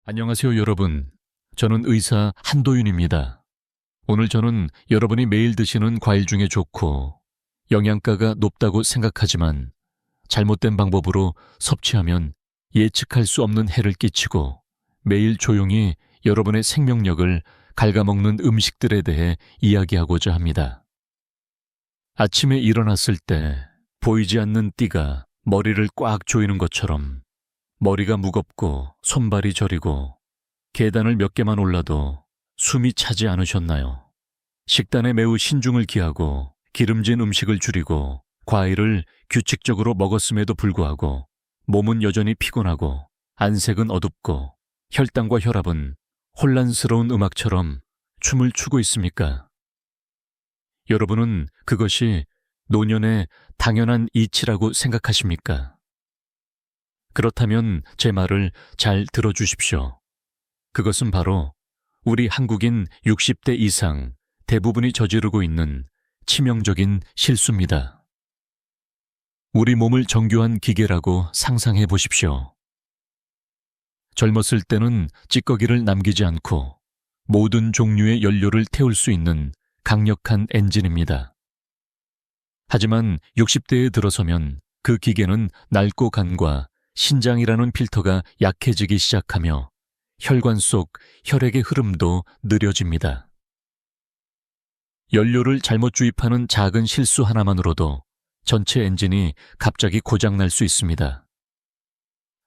안녕하세요, 여러분. 저는 의사 한도윤입니다. 오늘 저는 여러분이 매일 드시는 과일 중에 좋고 영양가가 높다고 생각하지만 잘못된 방법으로 섭취하면 예측할 수 없는 해를 끼치고 매일 조용히 여러분의 생명력을 갉아먹는 음식들에 대해 이야기하고자 합니다. 아침에 일어났을 때 보이지 않는 띠가 머리를 꽉 조이는 것처럼 머리가 무겁고 손발이 저리고 계단을 몇 개만 올라도 숨이 차지 않으셨나요? 식단에 매우 신중을 기하고 기름진 음식을 줄이고 과일을 규칙적으로 먹었음에도 불구하고 몸은 여전히 피곤하고 안색은 어둡고 혈당과 혈압은 혼란스러운 음악처럼 춤을 추고 있습니까? 여러분은 그것이 노년의 당연한 이치라고 생각하십니까? 그렇다면 제 말을 잘 들어주십시오. 그것은 바로 우리 한국인 60대 이상 대부분이 저지르고 있는 치명적인 실수입니다. 우리 몸을 정교한 기계라고 상상해 보십시오. 젊었을 때는 찌꺼기를 남기지 않고 모든 종류의 연료를 태울 수 있는 강력한 엔진입니다. 하지만 60대에 들어서면 그 기계는 낡고 간과 신장이라는 필터가 약해지기 시작하며 혈관 속 혈액의 흐름도 느려집니다. 연료를 잘못 주입하는 작은 실수 하나만으로도 전체 엔진이 갑자기 고장날 수 있습니다.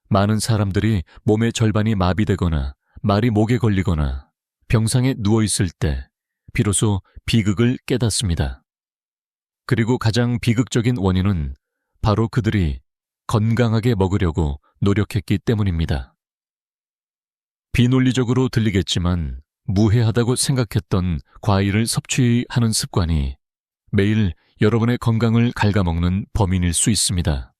많은 사람들이 몸의 절반이 마비되거나 말이 목에 걸리거나 병상에 누워있을 때 비로소 비극을 깨닫습니다. 그리고 가장 비극적인 원인은 바로 그들이 건강하게 먹으려고 노력했기 때문입니다. 비논리적으로 들리겠지만 무해하다고 생각했던 과일을 섭취하는 습관이 매일 여러분의 건강을 갉아먹는 범인일 수 있습니다.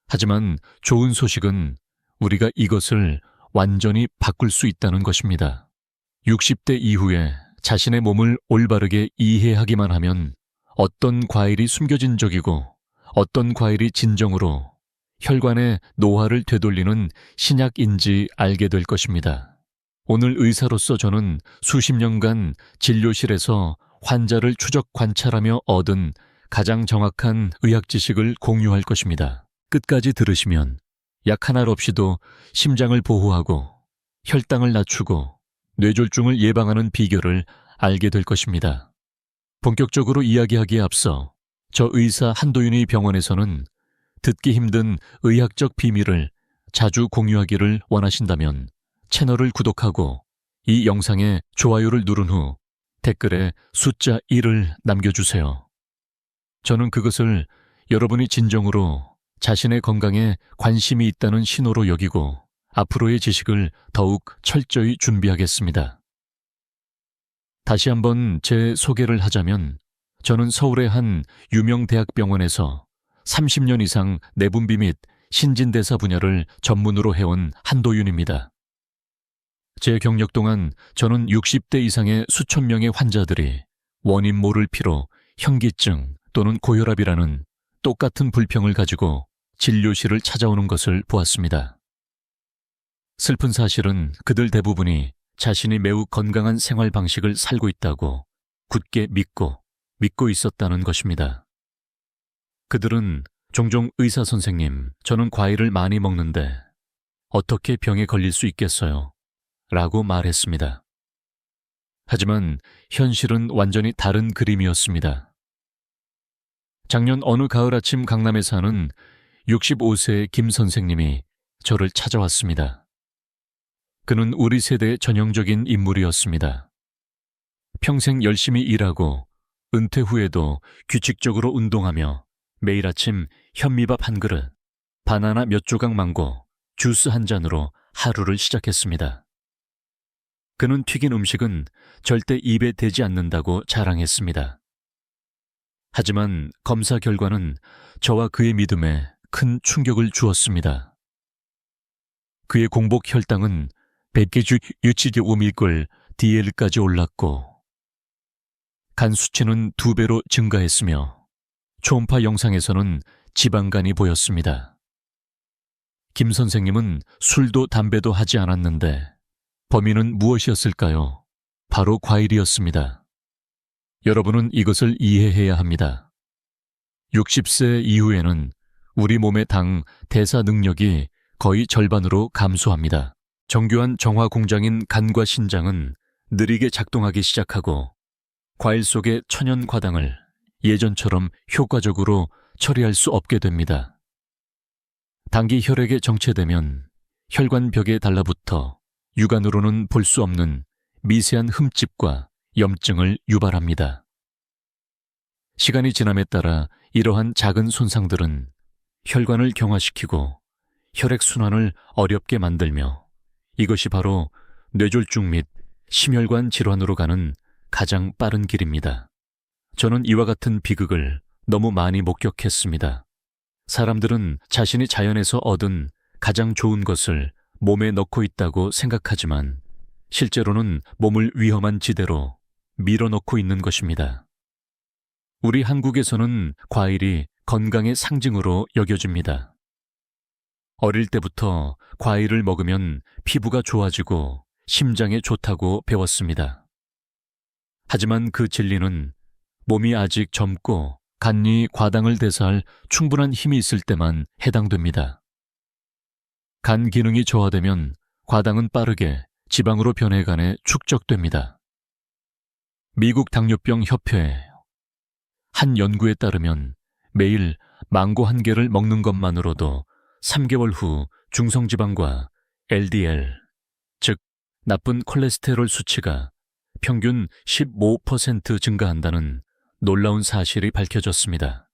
하지만 좋은 소식은 우리가 이것을 완전히 바꿀 수 있다는 것입니다. 60대 이후에 자신의 몸을 올바르게 이해하기만 하면 어떤 과일이 숨겨진 적이고 어떤 과일이 진정으로 혈관의 노화를 되돌리는 신약인지 알게 될 것입니다. 오늘 의사로서 저는 수십 년간 진료실에서 환자를 추적 관찰하며 얻은 가장 정확한 의학 지식을 공유할 것입니다. 끝까지 들으시면 약 하나 없이도 심장을 보호하고 혈당을 낮추고 뇌졸중을 예방하는 비결을 알게 될 것입니다. 본격적으로 이야기하기에 앞서 저 의사 한도윤의 병원에서는 듣기 힘든 의학적 비밀을 자주 공유하기를 원하신다면 채널을 구독하고 이 영상에 좋아요를 누른 후 댓글에 숫자 1을 남겨주세요. 저는 그것을 여러분이 진정으로 자신의 건강에 관심이 있다는 신호로 여기고 앞으로의 지식을 더욱 철저히 준비하겠습니다. 다시 한번 제 소개를 하자면 저는 서울의 한 유명 대학병원에서 30년 이상 내분비 및 신진대사 분야를 전문으로 해온 한도윤입니다. 제 경력 동안 저는 60대 이상의 수천 명의 환자들이 원인 모를 피로, 현기증 또는 고혈압이라는 똑같은 불평을 가지고 진료실을 찾아오는 것을 보았습니다. 슬픈 사실은 그들 대부분이 자신이 매우 건강한 생활 방식을 살고 있다고 굳게 믿고 있었다는 것입니다. 그들은 종종 의사 선생님, 저는 과일을 많이 먹는데 어떻게 병에 걸릴 수 있겠어요? 라고 말했습니다. 하지만 현실은 완전히 다른 그림이었습니다. 작년 어느 가을 아침 강남에 사는 65세의 김 선생님이 저를 찾아왔습니다. 그는 우리 세대의 전형적인 인물이었습니다. 평생 열심히 일하고 은퇴 후에도 규칙적으로 운동하며 매일 아침 현미밥 한 그릇, 바나나 몇 조각 망고, 주스 한 잔으로 하루를 시작했습니다. 그는 튀긴 음식은 절대 입에 대지 않는다고 자랑했습니다. 하지만 검사 결과는 저와 그의 믿음에 큰 충격을 주었습니다. 그의 공복 혈당은 100개 유치제 5밀골 DL까지 올랐고 간 수치는 2배로 증가했으며 초음파 영상에서는 지방간이 보였습니다. 김 선생님은 술도 담배도 하지 않았는데 범인은 무엇이었을까요? 바로 과일이었습니다. 여러분은 이것을 이해해야 합니다. 60세 이후에는 우리 몸의 당 대사 능력이 거의 절반으로 감소합니다. 정교한 정화 공장인 간과 신장은 느리게 작동하기 시작하고 과일 속의 천연 과당을 예전처럼 효과적으로 처리할 수 없게 됩니다. 당기 혈액에 정체되면 혈관벽에 달라붙어 육안으로는 볼 수 없는 미세한 흠집과 염증을 유발합니다. 시간이 지남에 따라 이러한 작은 손상들은 혈관을 경화시키고 혈액순환을 어렵게 만들며 이것이 바로 뇌졸중 및 심혈관 질환으로 가는 가장 빠른 길입니다. 저는 이와 같은 비극을 너무 많이 목격했습니다. 사람들은 자신이 자연에서 얻은 가장 좋은 것을 몸에 넣고 있다고 생각하지만 실제로는 몸을 위험한 지대로 밀어넣고 있는 것입니다. 우리 한국에서는 과일이 건강의 상징으로 여겨집니다. 어릴 때부터 과일을 먹으면 피부가 좋아지고 심장에 좋다고 배웠습니다. 하지만 그 진리는 몸이 아직 젊고 간이 과당을 대사할 충분한 힘이 있을 때만 해당됩니다. 간 기능이 저하되면 과당은 빠르게 지방으로 변해가네 축적됩니다. 미국 당뇨병 협회 한 연구에 따르면 매일 망고 한 개를 먹는 것만으로도 3개월 후 중성지방과 LDL, 즉 나쁜 콜레스테롤 수치가 평균 15% 증가한다는 놀라운 사실이 밝혀졌습니다.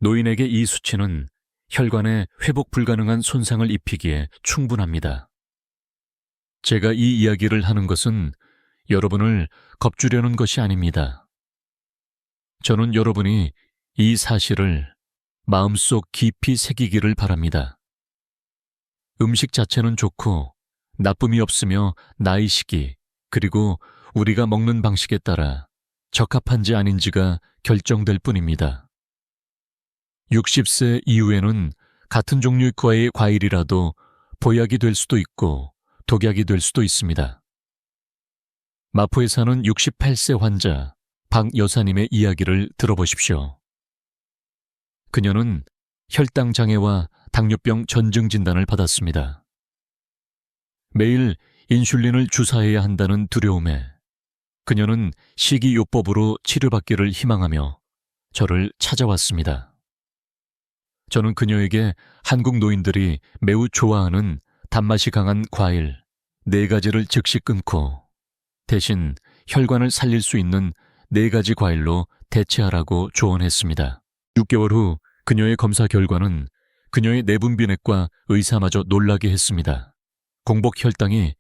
노인에게 이 수치는 혈관에 회복 불가능한 손상을 입히기에 충분합니다. 제가 이 이야기를 하는 것은 여러분을 겁주려는 것이 아닙니다. 저는 여러분이 이 사실을 마음속 깊이 새기기를 바랍니다. 음식 자체는 좋고 나쁨이 없으며 나이 시기 그리고 우리가 먹는 방식에 따라 적합한지 아닌지가 결정될 뿐입니다. 60세 이후에는 같은 종류의 과일이라도 보약이 될 수도 있고 독약이 될 수도 있습니다. 마포에 사는 68세 환자 박 여사님의 이야기를 들어보십시오. 그녀는 혈당 장애와 당뇨병 전증 진단을 받았습니다. 매일 인슐린을 주사해야 한다는 두려움에 그녀는 식이요법으로 치료받기를 희망하며 저를 찾아왔습니다. 저는 그녀에게 한국 노인들이 매우 좋아하는 단맛이 강한 과일 4가지를 즉시 끊고 대신 혈관을 살릴 수 있는 4가지 과일로 대체하라고 조언했습니다. 6개월 후 그녀의 검사 결과는 그녀의 내분비내과 의사마저 놀라게 했습니다. 공복 혈당이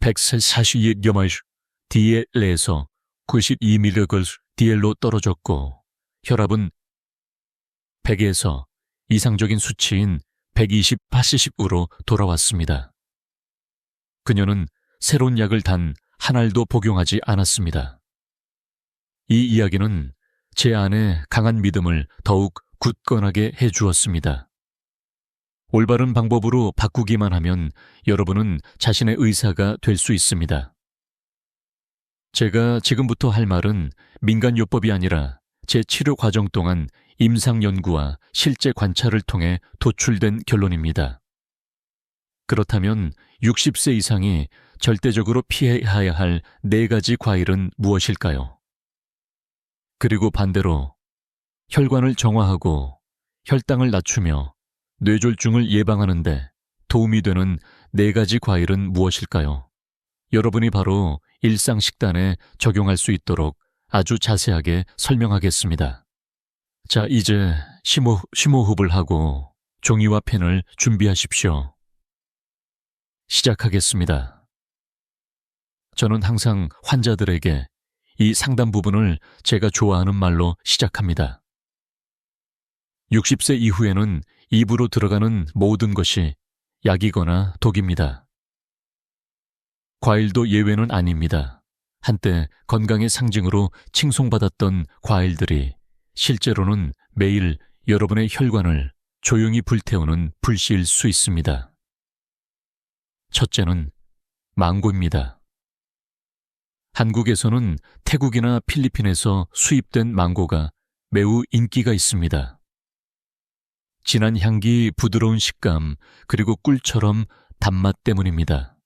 142.0 DL에서 92mg DL로 떨어졌고 혈압은 100에서 이상적인 수치인 120/80으로 돌아왔습니다. 그녀는 새로운 약을 단 한 알도 복용하지 않았습니다. 이 이야기는 제 안에 강한 믿음을 더욱 굳건하게 해주었습니다. 올바른 방법으로 바꾸기만 하면 여러분은 자신의 의사가 될 수 있습니다. 제가 지금부터 할 말은 민간요법이 아니라 제 치료 과정 동안 임상 연구와 실제 관찰을 통해 도출된 결론입니다. 그렇다면 60세 이상이 절대적으로 피해야 할 4가지 과일은 무엇일까요? 그리고 반대로 혈관을 정화하고 혈당을 낮추며 뇌졸중을 예방하는 데 도움이 되는 4가지 과일은 무엇일까요? 여러분이 바로 일상 식단에 적용할 수 있도록 아주 자세하게 설명하겠습니다. 자, 이제 심호흡을 하고 종이와 펜을 준비하십시오. 시작하겠습니다. 저는 항상 환자들에게 이 상담 부분을 제가 좋아하는 말로 시작합니다. 60세 이후에는 입으로 들어가는 모든 것이 약이거나 독입니다. 과일도 예외는 아닙니다. 한때 건강의 상징으로 칭송받았던 과일들이 실제로는 매일 여러분의 혈관을 조용히 불태우는 불씨일 수 있습니다. 첫째는 망고입니다. 한국에서는 태국이나 필리핀에서 수입된 망고가 매우 인기가 있습니다. 진한 향기, 부드러운 식감, 그리고 꿀처럼 단맛 때문입니다.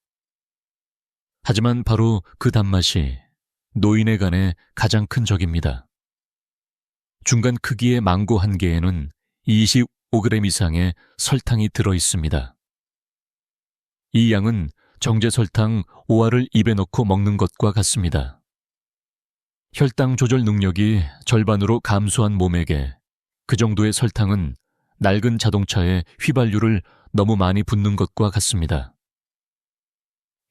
하지만 바로 그 단맛이 노인에 간의 가장 큰 적입니다. 중간 크기의 망고 한 개에는 25g 이상의 설탕이 들어 있습니다. 이 양은 정제 설탕 5알을 입에 넣고 먹는 것과 같습니다. 혈당 조절 능력이 절반으로 감소한 몸에게 그 정도의 설탕은 낡은 자동차에 휘발유를 너무 많이 붓는 것과 같습니다.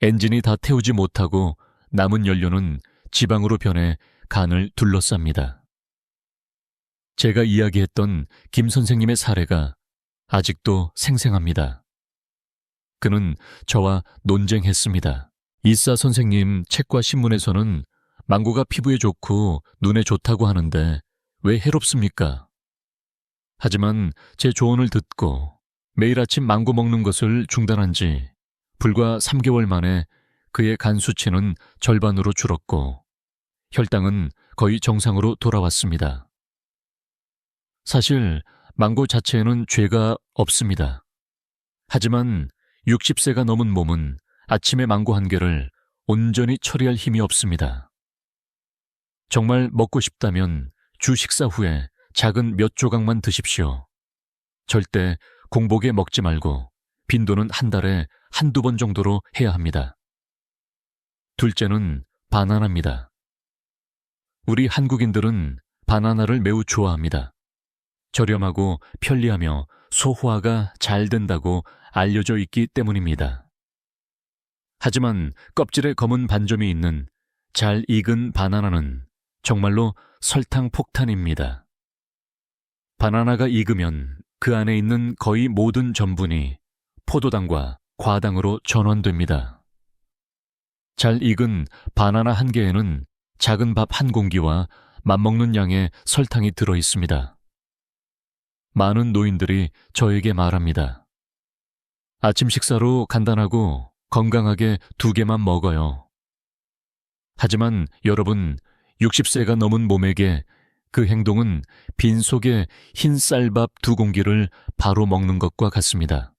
엔진이 다 태우지 못하고 남은 연료는 지방으로 변해 간을 둘러쌉니다. 제가 이야기했던 김 선생님의 사례가 아직도 생생합니다. 그는 저와 논쟁했습니다. 이사 선생님, 책과 신문에서는 망고가 피부에 좋고 눈에 좋다고 하는데 왜 해롭습니까? 하지만 제 조언을 듣고 매일 아침 망고 먹는 것을 중단한 지 불과 3개월 만에 그의 간 수치는 절반으로 줄었고 혈당은 거의 정상으로 돌아왔습니다. 사실 망고 자체에는 죄가 없습니다. 하지만 60세가 넘은 몸은 아침에 망고 한 개를 온전히 처리할 힘이 없습니다. 정말 먹고 싶다면 주 식사 후에 작은 몇 조각만 드십시오. 절대 공복에 먹지 말고 빈도는 한 달에 한두 번 정도로 해야 합니다. 둘째는 바나나입니다. 우리 한국인들은 바나나를 매우 좋아합니다. 저렴하고 편리하며 소화가 잘 된다고 알려져 있기 때문입니다. 하지만 껍질에 검은 반점이 있는 잘 익은 바나나는 정말로 설탕 폭탄입니다. 바나나가 익으면 그 안에 있는 거의 모든 전분이 포도당과 과당으로 전환됩니다. 잘 익은 바나나 한 개에는 작은 밥 한 공기와 맞먹는 양의 설탕이 들어 있습니다. 많은 노인들이 저에게 말합니다. 아침 식사로 간단하고 건강하게 2개만 먹어요. 하지만 여러분, 60세가 넘은 몸에게 그 행동은 빈속에 흰 쌀밥 2공기를 바로 먹는 것과 같습니다.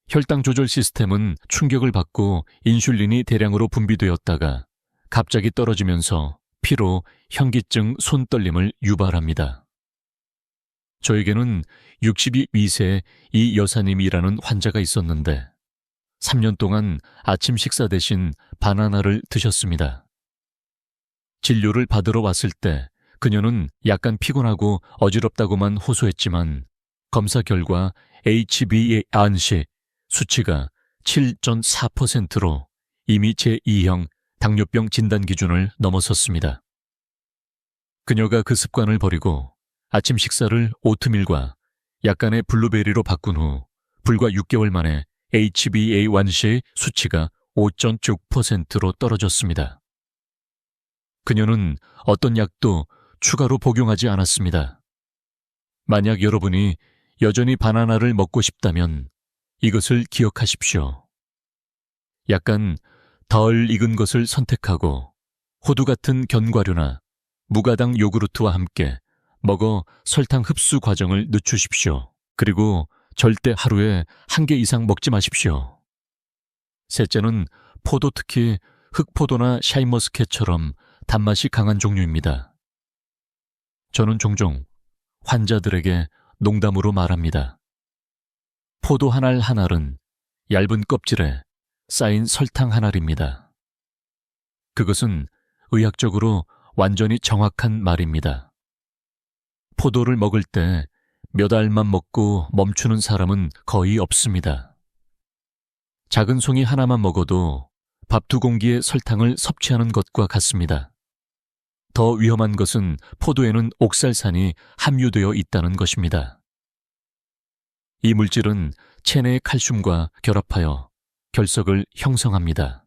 혈당 조절 시스템은 충격을 받고 인슐린이 대량으로 분비되었다가 갑자기 떨어지면서 피로, 현기증, 손떨림을 유발합니다. 저에게는 62세 이 여사님이라는 환자가 있었는데 3년 동안 아침 식사 대신 바나나를 드셨습니다. 진료를 받으러 왔을 때 그녀는 약간 피곤하고 어지럽다고만 호소했지만 검사 결과 HbA1c 수치가 7.4%로 이미 제2형 당뇨병 진단 기준을 넘어섰습니다. 그녀가 그 습관을 버리고 아침 식사를 오트밀과 약간의 블루베리로 바꾼 후 불과 6개월 만에 HbA1c 수치가 5.6%로 떨어졌습니다. 그녀는 어떤 약도 추가로 복용하지 않았습니다. 만약 여러분이 여전히 바나나를 먹고 싶다면 이것을 기억하십시오. 약간 덜 익은 것을 선택하고 호두 같은 견과류나 무가당 요구르트와 함께 먹어 설탕 흡수 과정을 늦추십시오. 그리고 절대 하루에 1개 이상 먹지 마십시오. 셋째는 포도, 특히 흑포도나 샤인머스켓처럼 단맛이 강한 종류입니다. 저는 종종 환자들에게 농담으로 말합니다. 포도 한 알 한 알은 얇은 껍질에 쌓인 설탕 한 알입니다. 그것은 의학적으로 완전히 정확한 말입니다. 포도를 먹을 때 몇 알만 먹고 멈추는 사람은 거의 없습니다. 작은 송이 하나만 먹어도 밥 2공기의 설탕을 섭취하는 것과 같습니다. 더 위험한 것은 포도에는 옥살산이 함유되어 있다는 것입니다. 이 물질은 체내의 칼슘과 결합하여 결석을 형성합니다.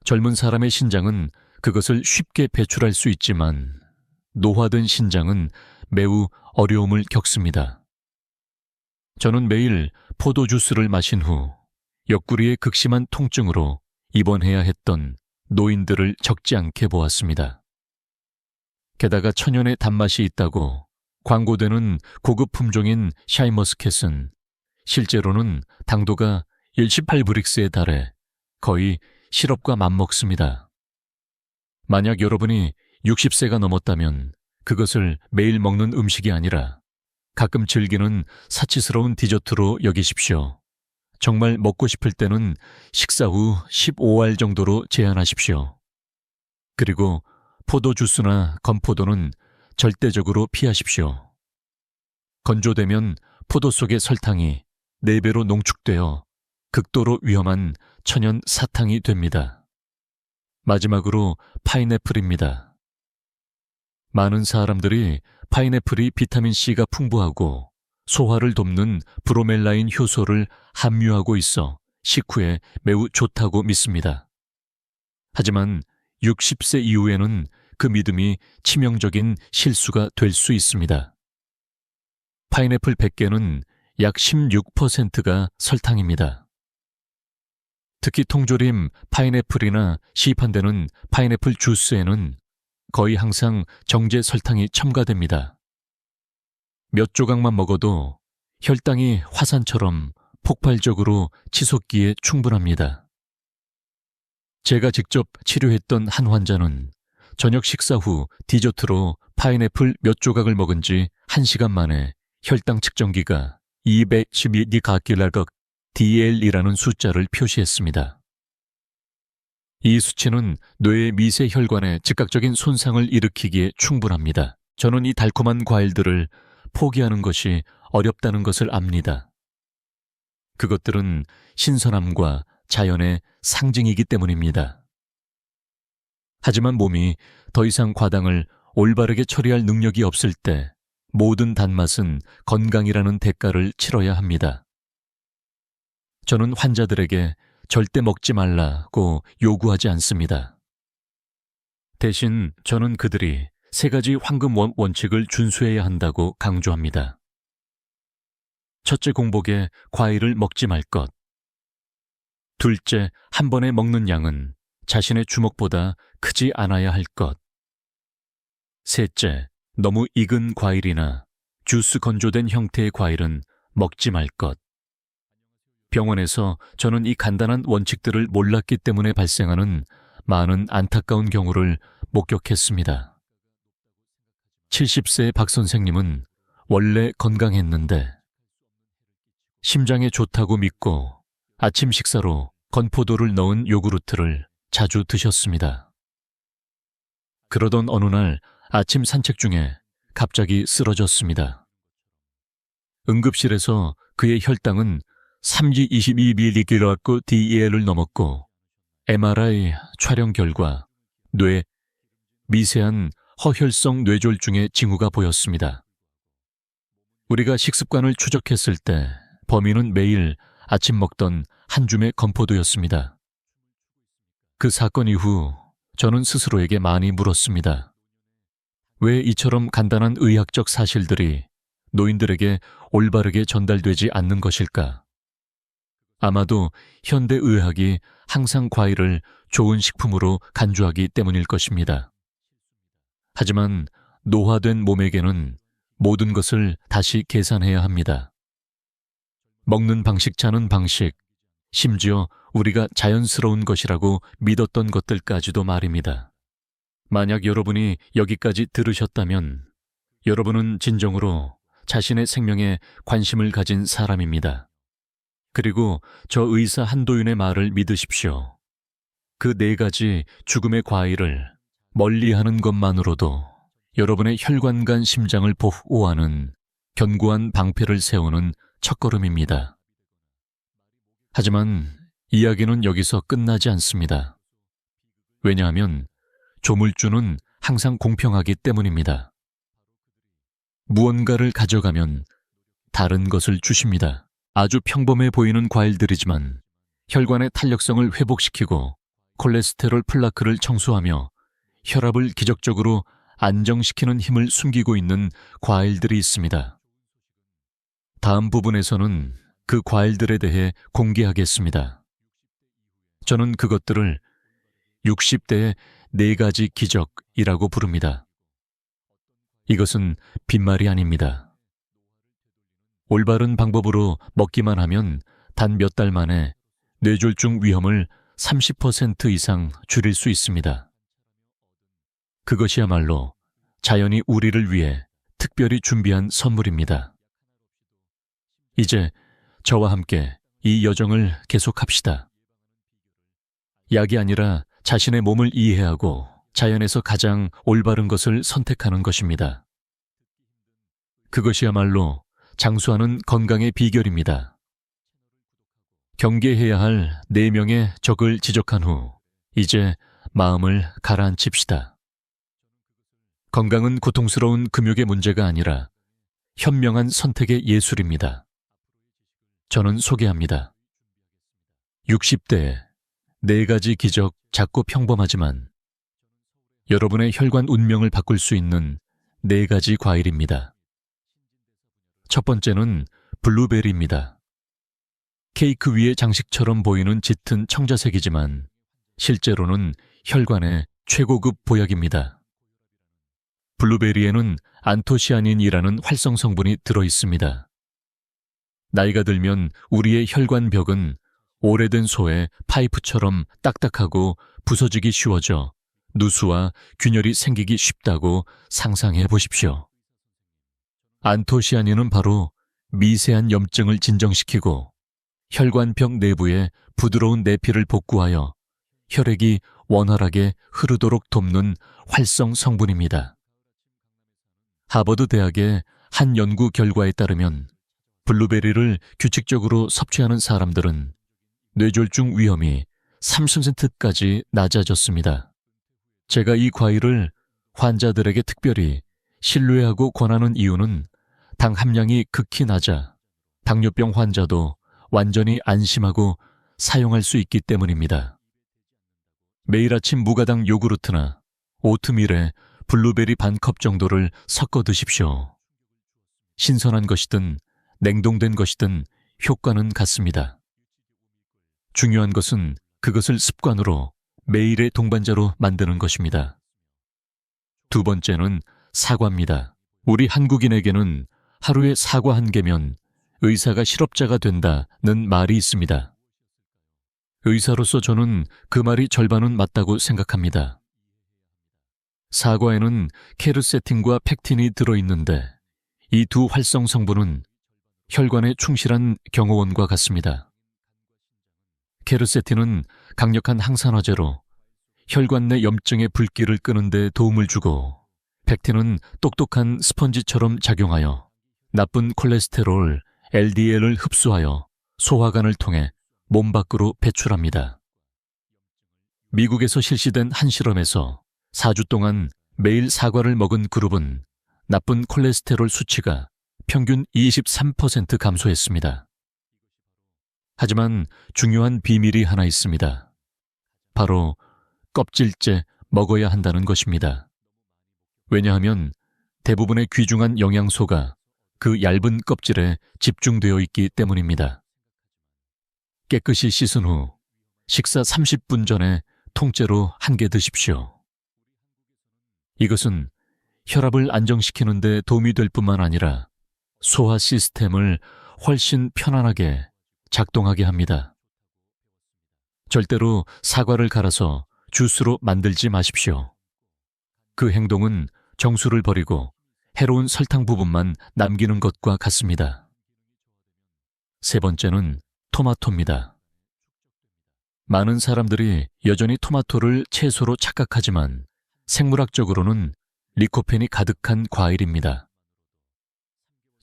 젊은 사람의 신장은 그것을 쉽게 배출할 수 있지만 노화된 신장은 매우 어려움을 겪습니다. 저는 매일 포도 주스를 마신 후 옆구리의 극심한 통증으로 입원해야 했던 노인들을 적지 않게 보았습니다. 게다가 천연의 단맛이 있다고 광고되는 고급 품종인 샤인머스켓은 실제로는 당도가 18브릭스에 달해 거의 시럽과 맞먹습니다. 만약 여러분이 60세가 넘었다면 그것을 매일 먹는 음식이 아니라 가끔 즐기는 사치스러운 디저트로 여기십시오. 정말 먹고 싶을 때는 식사 후 15알 정도로 제한하십시오. 그리고 포도주스나 건포도는 절대적으로 피하십시오. 건조되면 포도 속의 설탕이 4배로 농축되어 극도로 위험한 천연 사탕이 됩니다. 마지막으로 파인애플입니다. 많은 사람들이 파인애플이 비타민C가 풍부하고 소화를 돕는 브로멜라인 효소를 함유하고 있어 식후에 매우 좋다고 믿습니다. 하지만 60세 이후에는 그 믿음이 치명적인 실수가 될 수 있습니다. 파인애플 100개는 약 16%가 설탕입니다. 특히 통조림 파인애플이나 시판되는 파인애플 주스에는 거의 항상 정제 설탕이 첨가됩니다. 몇 조각만 먹어도 혈당이 화산처럼 폭발적으로 치솟기에 충분합니다. 제가 직접 치료했던 한 환자는 저녁 식사 후 디저트로 파인애플 몇 조각을 먹은 지 1시간 만에 혈당 측정기가 212니가킬라극 DL이라는 숫자를 표시했습니다. 이 수치는 뇌의 미세 혈관에 즉각적인 손상을 일으키기에 충분합니다. 저는 이 달콤한 과일들을 포기하는 것이 어렵다는 것을 압니다. 그것들은 신선함과 자연의 상징이기 때문입니다. 하지만 몸이 더 이상 과당을 올바르게 처리할 능력이 없을 때 모든 단맛은 건강이라는 대가를 치러야 합니다. 저는 환자들에게 절대 먹지 말라고 요구하지 않습니다. 대신 저는 그들이 3가지 황금 원칙을 준수해야 한다고 강조합니다. 첫째 공복에 과일을 먹지 말 것. 둘째, 한 번에 먹는 양은 자신의 주먹보다 크지 않아야 할 것. 셋째, 너무 익은 과일이나 주스 건조된 형태의 과일은 먹지 말 것. 병원에서 저는 이 간단한 원칙들을 몰랐기 때문에 발생하는 많은 안타까운 경우를 목격했습니다. 70세의 박 선생님은 원래 건강했는데 심장에 좋다고 믿고 아침 식사로 건포도를 넣은 요구르트를 자주 드셨습니다. 그러던 어느 날 아침 산책 중에 갑자기 쓰러졌습니다. 응급실에서 그의 혈당은 3G22mg DEL을 넘었고 MRI 촬영 결과 뇌 미세한 허혈성 뇌졸중의 징후가 보였습니다. 우리가 식습관을 추적했을 때 범인은 매일 아침 먹던 한 줌의 건포도였습니다. 그 사건 이후 저는 스스로에게 많이 물었습니다. 왜 이처럼 간단한 의학적 사실들이 노인들에게 올바르게 전달되지 않는 것일까? 아마도 현대의학이 항상 과일을 좋은 식품으로 간주하기 때문일 것입니다. 하지만 노화된 몸에게는 모든 것을 다시 계산해야 합니다. 먹는 방식, 자는 방식, 심지어 우리가 자연스러운 것이라고 믿었던 것들까지도 말입니다. 만약 여러분이 여기까지 들으셨다면 여러분은 진정으로 자신의 생명에 관심을 가진 사람입니다. 그리고 저 의사 한도윤의 말을 믿으십시오. 그 4가지 죽음의 과일을 멀리하는 것만으로도 여러분의 혈관간 심장을 보호하는 견고한 방패를 세우는 첫걸음입니다. 하지만 이야기는 여기서 끝나지 않습니다. 왜냐하면 조물주는 항상 공평하기 때문입니다. 무언가를 가져가면 다른 것을 주십니다. 아주 평범해 보이는 과일들이지만 혈관의 탄력성을 회복시키고 콜레스테롤 플라크를 청소하며 혈압을 기적적으로 안정시키는 힘을 숨기고 있는 과일들이 있습니다. 다음 부분에서는 그 과일들에 대해 공개하겠습니다. 저는 그것들을 60대의 4가지 기적이라고 부릅니다. 이것은 빈말이 아닙니다. 올바른 방법으로 먹기만 하면 단 몇 달 만에 뇌졸중 위험을 30% 이상 줄일 수 있습니다. 그것이야말로 자연이 우리를 위해 특별히 준비한 선물입니다. 이제 저와 함께 이 여정을 계속합시다. 약이 아니라 자신의 몸을 이해하고 자연에서 가장 올바른 것을 선택하는 것입니다. 그것이야말로 장수하는 건강의 비결입니다. 경계해야 할 4명의 적을 지적한 후 이제 마음을 가라앉힙시다. 건강은 고통스러운 금욕의 문제가 아니라 현명한 선택의 예술입니다. 저는 소개합니다. 60대에 4가지 기적, 작고 평범하지만 여러분의 혈관 운명을 바꿀 수 있는 4가지 과일입니다. 첫 번째는 블루베리입니다. 케이크 위의 장식처럼 보이는 짙은 청자색이지만 실제로는 혈관의 최고급 보약입니다. 블루베리에는 안토시아닌이라는 활성 성분이 들어있습니다. 나이가 들면 우리의 혈관 벽은 오래된 소의 파이프처럼 딱딱하고 부서지기 쉬워져 누수와 균열이 생기기 쉽다고 상상해 보십시오. 안토시아닌은 바로 미세한 염증을 진정시키고 혈관벽 내부에 부드러운 내피를 복구하여 혈액이 원활하게 흐르도록 돕는 활성 성분입니다. 하버드 대학의 한 연구 결과에 따르면 블루베리를 규칙적으로 섭취하는 사람들은 뇌졸중 위험이 30%까지 낮아졌습니다. 제가 이 과일을 환자들에게 특별히 신뢰하고 권하는 이유는 당 함량이 극히 낮아 당뇨병 환자도 완전히 안심하고 사용할 수 있기 때문입니다. 매일 아침 무가당 요구르트나 오트밀에 블루베리 반컵 정도를 섞어 드십시오. 신선한 것이든 냉동된 것이든 효과는 같습니다. 중요한 것은 그것을 습관으로 매일의 동반자로 만드는 것입니다. 두 번째는 사과입니다. 우리 한국인에게는 하루에 사과 1개면 의사가 실업자가 된다는 말이 있습니다. 의사로서 저는 그 말이 절반은 맞다고 생각합니다. 사과에는 케르세틴과 펙틴이 들어있는데 이 두 활성 성분은 혈관에 충실한 경호원과 같습니다. 케르세틴은 강력한 항산화제로 혈관 내 염증의 불길을 끄는 데 도움을 주고 펙틴은 똑똑한 스펀지처럼 작용하여 나쁜 콜레스테롤 LDL을 흡수하여 소화관을 통해 몸 밖으로 배출합니다. 미국에서 실시된 한 실험에서 4주 동안 매일 사과를 먹은 그룹은 나쁜 콜레스테롤 수치가 평균 23% 감소했습니다. 하지만 중요한 비밀이 하나 있습니다. 바로 껍질째 먹어야 한다는 것입니다. 왜냐하면 대부분의 귀중한 영양소가 그 얇은 껍질에 집중되어 있기 때문입니다. 깨끗이 씻은 후 식사 30분 전에 통째로 1개 드십시오. 이것은 혈압을 안정시키는 데 도움이 될 뿐만 아니라 소화 시스템을 훨씬 편안하게 작동하게 합니다. 절대로 사과를 갈아서 주스로 만들지 마십시오. 그 행동은 정수를 버리고 해로운 설탕 부분만 남기는 것과 같습니다. 세 번째는 토마토입니다. 많은 사람들이 여전히 토마토를 채소로 착각하지만 생물학적으로는 리코펜이 가득한 과일입니다.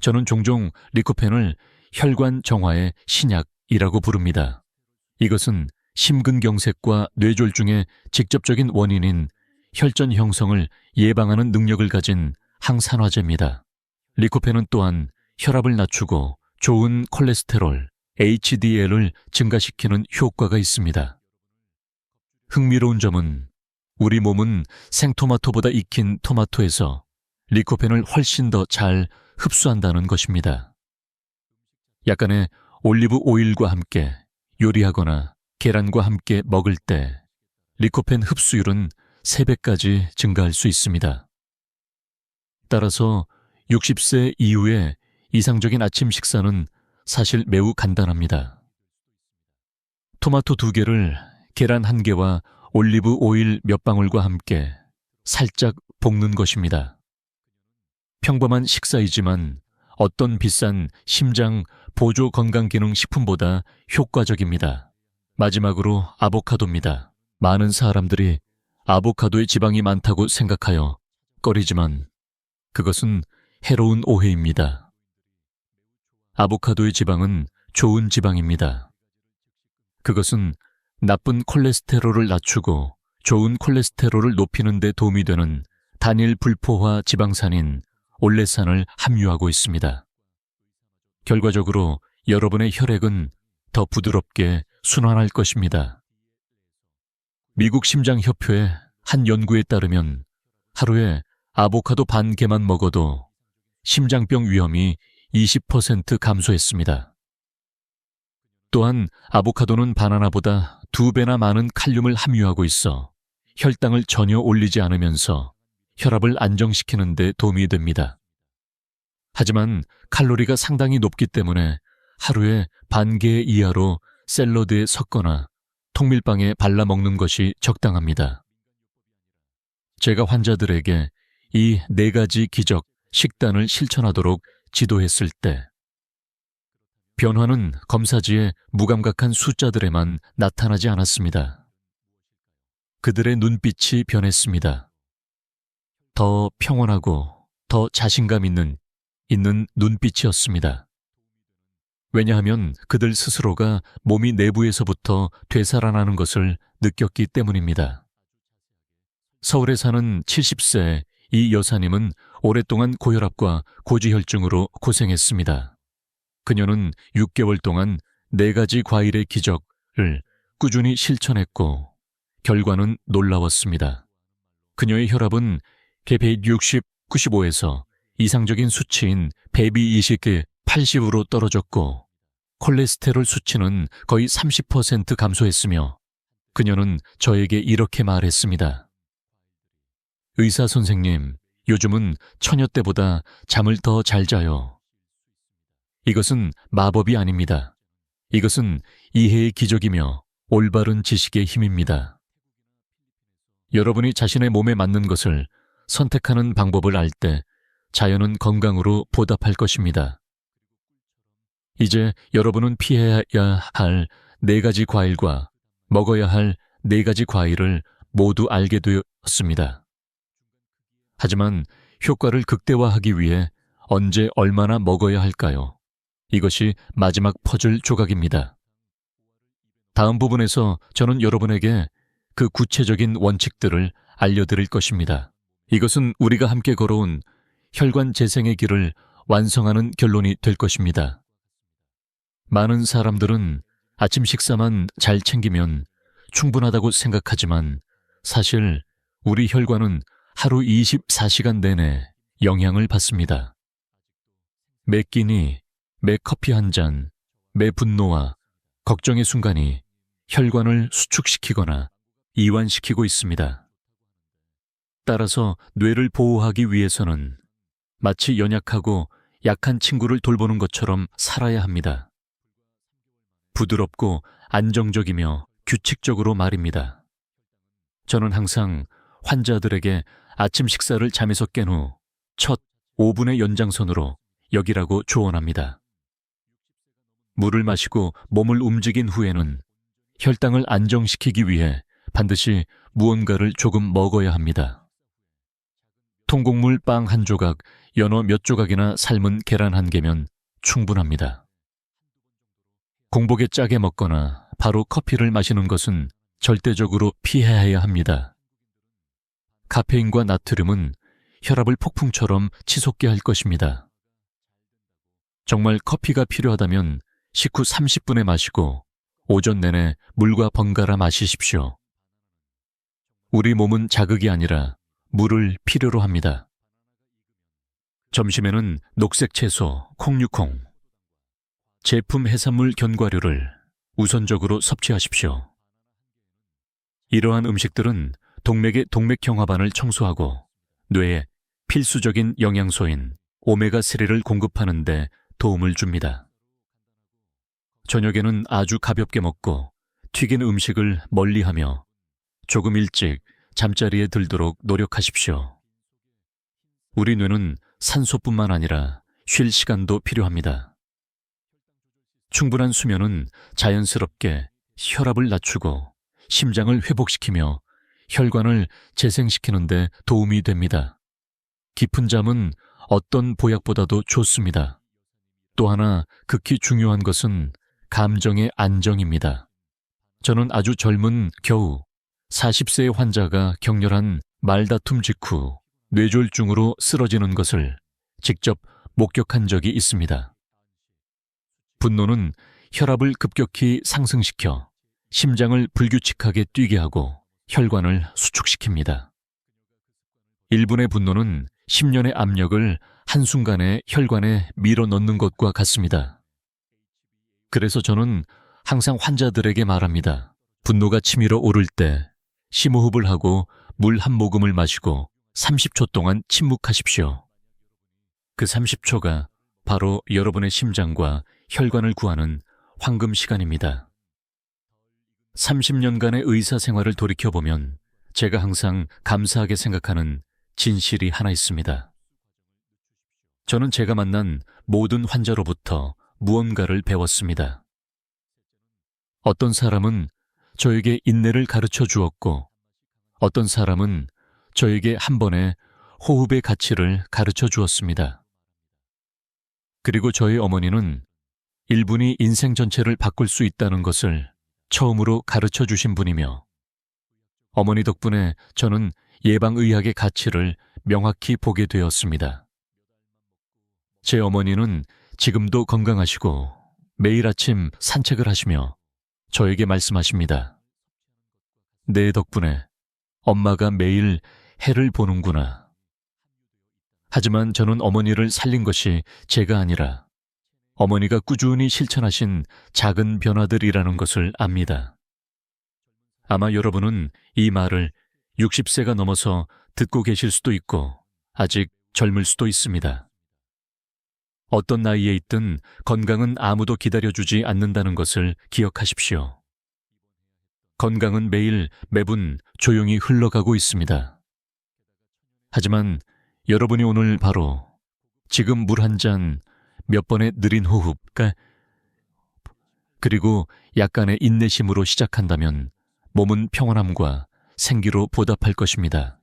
저는 종종 리코펜을 혈관 정화의 신약이라고 부릅니다. 이것은 심근경색과 뇌졸중의 직접적인 원인인 혈전 형성을 예방하는 능력을 가진 항산화제입니다. 리코펜은 또한 혈압을 낮추고 좋은 콜레스테롤, HDL을 증가시키는 효과가 있습니다. 흥미로운 점은 우리 몸은 생토마토보다 익힌 토마토에서 리코펜을 훨씬 더 잘 흡수한다는 것입니다. 약간의 올리브 오일과 함께 요리하거나 계란과 함께 먹을 때 리코펜 흡수율은 3배까지 증가할 수 있습니다. 따라서 60세 이후에 이상적인 아침 식사는 사실 매우 간단합니다. 토마토 2개를 계란 1개와 올리브 오일 몇 방울과 함께 살짝 볶는 것입니다. 평범한 식사이지만 어떤 비싼 심장 보조 건강기능 식품보다 효과적입니다. 마지막으로 아보카도입니다. 많은 사람들이 아보카도에 지방이 많다고 생각하여 꺼리지만 그것은 해로운 오해입니다. 아보카도의 지방은 좋은 지방입니다. 그것은 나쁜 콜레스테롤을 낮추고 좋은 콜레스테롤을 높이는 데 도움이 되는 단일 불포화 지방산인 올레산을 함유하고 있습니다. 결과적으로 여러분의 혈액은 더 부드럽게 순환할 것입니다. 미국 심장협회의 한 연구에 따르면 하루에 아보카도 반 개만 먹어도 심장병 위험이 20% 감소했습니다. 또한 아보카도는 바나나보다 2배나 많은 칼륨을 함유하고 있어 혈당을 전혀 올리지 않으면서 혈압을 안정시키는 데 도움이 됩니다. 하지만 칼로리가 상당히 높기 때문에 하루에 반 개 이하로 샐러드에 섞거나 통밀빵에 발라 먹는 것이 적당합니다. 제가 환자들에게 이 4가지 기적 식단을 실천하도록 지도했을 때 변화는 검사지에 무감각한 숫자들에만 나타나지 않았습니다. 그들의 눈빛이 변했습니다. 더 평온하고 더 자신감 있는 눈빛이었습니다. 왜냐하면 그들 스스로가 몸이 내부에서부터 되살아나는 것을 느꼈기 때문입니다. 서울에 사는 70세 이 여사님은 오랫동안 고혈압과 고지혈증으로 고생했습니다. 그녀는 6개월 동안 4가지 과일의 기적을 꾸준히 실천했고 결과는 놀라웠습니다. 그녀의 혈압은 개페 60, 95에서 이상적인 수치인 베비 20개 80으로 떨어졌고 콜레스테롤 수치는 거의 30% 감소했으며 그녀는 저에게 이렇게 말했습니다. 의사 선생님, 요즘은 처녀 때보다 잠을 더 잘 자요. 이것은 마법이 아닙니다. 이것은 이해의 기적이며 올바른 지식의 힘입니다. 여러분이 자신의 몸에 맞는 것을 선택하는 방법을 알 때 자연은 건강으로 보답할 것입니다. 이제 여러분은 피해야 할 4가지 과일과 먹어야 할 4가지 과일을 모두 알게 되었습니다. 하지만 효과를 극대화하기 위해 언제 얼마나 먹어야 할까요? 이것이 마지막 퍼즐 조각입니다. 다음 부분에서 저는 여러분에게 그 구체적인 원칙들을 알려드릴 것입니다. 이것은 우리가 함께 걸어온 혈관 재생의 길을 완성하는 결론이 될 것입니다. 많은 사람들은 아침 식사만 잘 챙기면 충분하다고 생각하지만 사실 우리 혈관은 하루 24시간 내내 영향을 받습니다. 매 끼니, 매 커피 한 잔, 매 분노와 걱정의 순간이 혈관을 수축시키거나 이완시키고 있습니다. 따라서 뇌를 보호하기 위해서는 마치 연약하고 약한 친구를 돌보는 것처럼 살아야 합니다. 부드럽고 안정적이며 규칙적으로 말입니다. 저는 항상 환자들에게 아침 식사를 잠에서 깬 후 첫 5분의 연장선으로 여기라고 조언합니다. 물을 마시고 몸을 움직인 후에는 혈당을 안정시키기 위해 반드시 무언가를 조금 먹어야 합니다. 통곡물 빵 한 조각, 연어 몇 조각이나 삶은 계란 1개면 충분합니다. 공복에 짜게 먹거나 바로 커피를 마시는 것은 절대적으로 피해야 합니다. 카페인과 나트륨은 혈압을 폭풍처럼 치솟게 할 것입니다. 정말 커피가 필요하다면 식후 30분에 마시고 오전 내내 물과 번갈아 마시십시오. 우리 몸은 자극이 아니라 물을 필요로 합니다. 점심에는 녹색 채소, 콩류콩, 제품 해산물 견과류를 우선적으로 섭취하십시오. 이러한 음식들은 동맥의 동맥경화반을 청소하고 뇌에 필수적인 영양소인 오메가3를 공급하는 데 도움을 줍니다. 저녁에는 아주 가볍게 먹고 튀긴 음식을 멀리하며 조금 일찍 잠자리에 들도록 노력하십시오. 우리 뇌는 산소뿐만 아니라 쉴 시간도 필요합니다. 충분한 수면은 자연스럽게 혈압을 낮추고 심장을 회복시키며 혈관을 재생시키는 데 도움이 됩니다. 깊은 잠은 어떤 보약보다도 좋습니다. 또 하나 극히 중요한 것은 감정의 안정입니다. 저는 아주 젊은 겨우 40세의 환자가 격렬한 말다툼 직후 뇌졸중으로 쓰러지는 것을 직접 목격한 적이 있습니다. 분노는 혈압을 급격히 상승시켜 심장을 불규칙하게 뛰게 하고 혈관을 수축시킵니다. 1분의 분노는 10년의 압력을 한순간에 혈관에 밀어넣는 것과 같습니다. 그래서 저는 항상 환자들에게 말합니다. 분노가 치밀어 오를 때 심호흡을 하고 물 한 모금을 마시고 30초 동안 침묵하십시오. 그 30초가 바로 여러분의 심장과 혈관을 구하는 황금 시간입니다. 30년간의 의사 생활을 돌이켜보면 제가 항상 감사하게 생각하는 진실이 하나 있습니다. 저는 제가 만난 모든 환자로부터 무언가를 배웠습니다. 어떤 사람은 저에게 인내를 가르쳐 주었고, 어떤 사람은 저에게 한 번에 호흡의 가치를 가르쳐 주었습니다. 그리고 저희 어머니는 1분이 인생 전체를 바꿀 수 있다는 것을 처음으로 가르쳐 주신 분이며, 어머니 덕분에 저는 예방의학의 가치를 명확히 보게 되었습니다. 제 어머니는 지금도 건강하시고 매일 아침 산책을 하시며 저에게 말씀하십니다. 내 덕분에 엄마가 매일 해를 보는구나. 하지만 저는 어머니를 살린 것이 제가 아니라 어머니가 꾸준히 실천하신 작은 변화들이라는 것을 압니다. 아마 여러분은 이 말을 60세가 넘어서 듣고 계실 수도 있고 아직 젊을 수도 있습니다. 어떤 나이에 있든 건강은 아무도 기다려주지 않는다는 것을 기억하십시오. 건강은 매일 매분 조용히 흘러가고 있습니다. 하지만 여러분이 오늘 바로 지금 물 한 잔 몇 번의 느린 호흡, 그리고 약간의 인내심으로 시작한다면 몸은 평온함과 생기로 보답할 것입니다.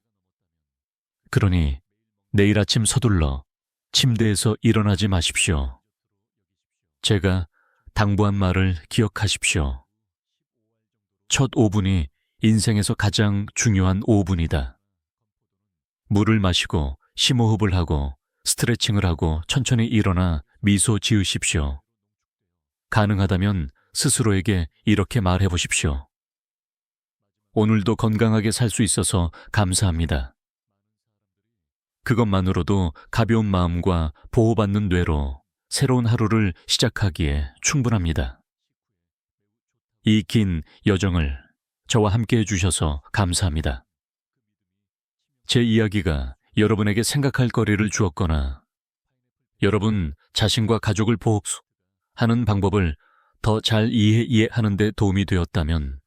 그러니 내일 아침 서둘러 침대에서 일어나지 마십시오. 제가 당부한 말을 기억하십시오. 첫 5분이 인생에서 가장 중요한 5분이다. 물을 마시고 심호흡을 하고 스트레칭을 하고 천천히 일어나 미소 지으십시오. 가능하다면 스스로에게 이렇게 말해보십시오. 오늘도 건강하게 살 수 있어서 감사합니다. 그것만으로도 가벼운 마음과 보호받는 뇌로 새로운 하루를 시작하기에 충분합니다. 이 긴 여정을 저와 함께 해주셔서 감사합니다. 제 이야기가 여러분에게 생각할 거리를 주었거나 여러분 자신과 가족을 보호하는 방법을 더 잘 이해하는 데 도움이 되었다면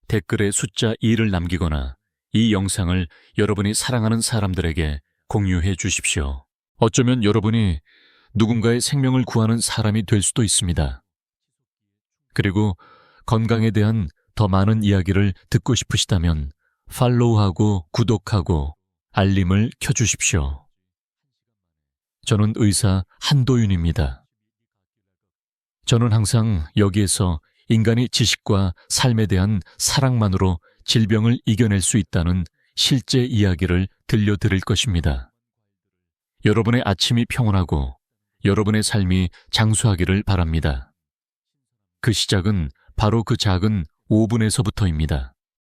댓글에 숫자 2를 남기거나 이 영상을 여러분이 사랑하는 사람들에게 공유해 주십시오. 어쩌면 여러분이 누군가의 생명을 구하는 사람이 될 수도 있습니다. 그리고 건강에 대한 더 많은 이야기를 듣고 싶으시다면 팔로우하고 구독하고 알림을 켜주십시오. 저는 의사 한도윤입니다. 저는 항상 여기에서 인간이 지식과 삶에 대한 사랑만으로 질병을 이겨낼 수 있다는 실제 이야기를 들려드릴 것입니다. 여러분의 아침이 평온하고 여러분의 삶이 장수하기를 바랍니다. 그 시작은 바로 그 작은 5분에서부터입니다.